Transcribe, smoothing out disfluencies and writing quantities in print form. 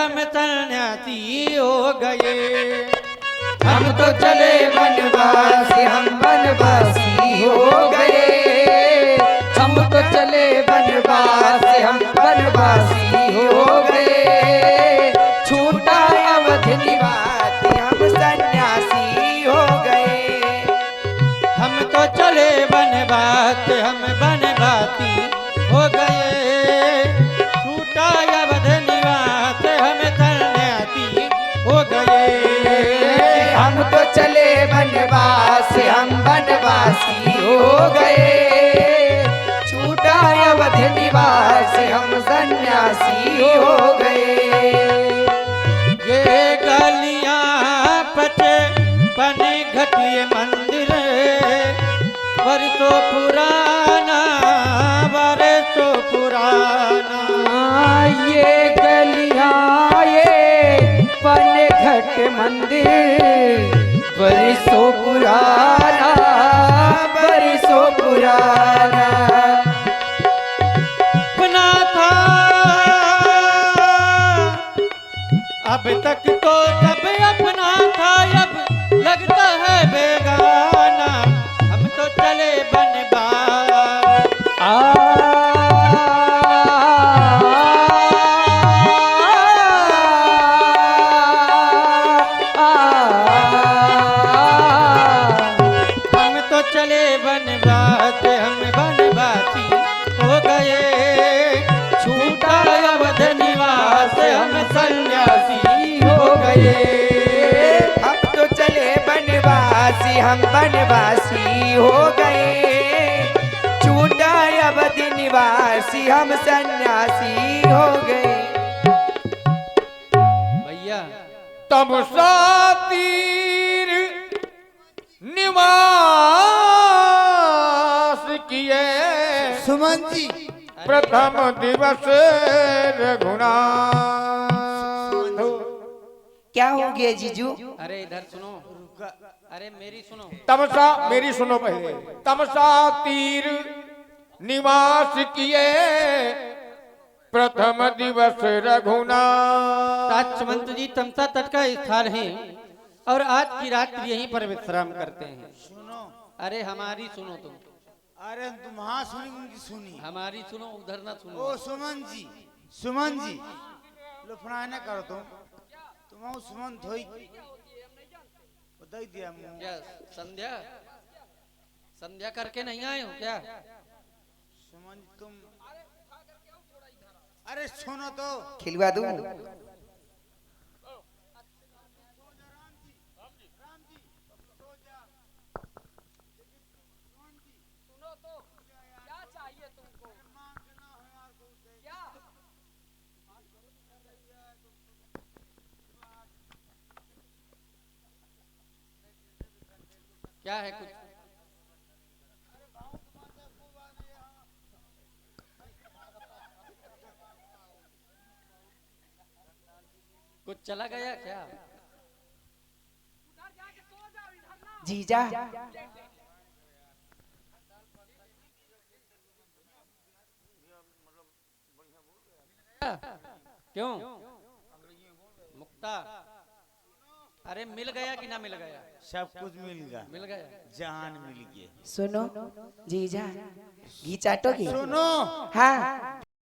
हम सन्यासी हो गए। हम तो चले बनवास हम बनवासी हो गए। हम तो चले बनवास हम बनवासी हो गए। छूटा अवध निवासी हम सन्यासी हो गए। हम तो चले बनवास हम बनवासी हो गए। छूटा अवध निवास हम सन्यासी हो गए। हम तो चले बनवास हम बनवासी हो गए। छूटा अवध निवास हम सन्यासी हो गए। ये गलियां पचे बने घटिए मंदिर वर्षों पुराना वर्षों पुराना। ये गलियां ये पन घट मंदिर बरसों पुराना बरसों पुराना। अपना था अब तक तो सब अपना था, अब लगता है बेगाना। हम तो चले बनवास हम तो चले बनवास हम बनवासी हो गए। छूटा अवध निवास हम सन्यासी हो गए। हम तो चले बनवासी हम बनवासी हो गए। छूटा अवध निवासी हम सन्यासी हो गए। भैया तब तीर निवास किए सुमन जी प्रथम दिवस रघुनाथ। क्या हो गया जीजू? अरे इधर सुनो, अरे मेरी सुनो। तमसा मेरी सुनो पहले। तमसा तीर निवास किए प्रथम दिवस रघुनाथ। राजमंत जी तमसा तट का स्थान है और आज की रात यहीं पर विश्राम करते हैं। सुनो। अरे हमारी सुनो तुम, अरे तुम हाँ सुनी उनकी सुनी। हमारी सुनो, उधर ना सुनो। ओ सुमन जी लफड़ा न करो तुम सुमन धोई दई दिया मुंह। क्या संध्या संध्या करके नहीं आए हो क्या? सुमन तुम अरे सुनो तो खिलवा दूं? क्या है कुछ? कुछ चला गया क्या? जीजा क्यों मुक्ता? अरे मिल गया कि ना मिल गया? सब कुछ मिल गया। मिल गया। जान मिल गया। सुनो जीजा घी चाटोगी? सुनो हाँ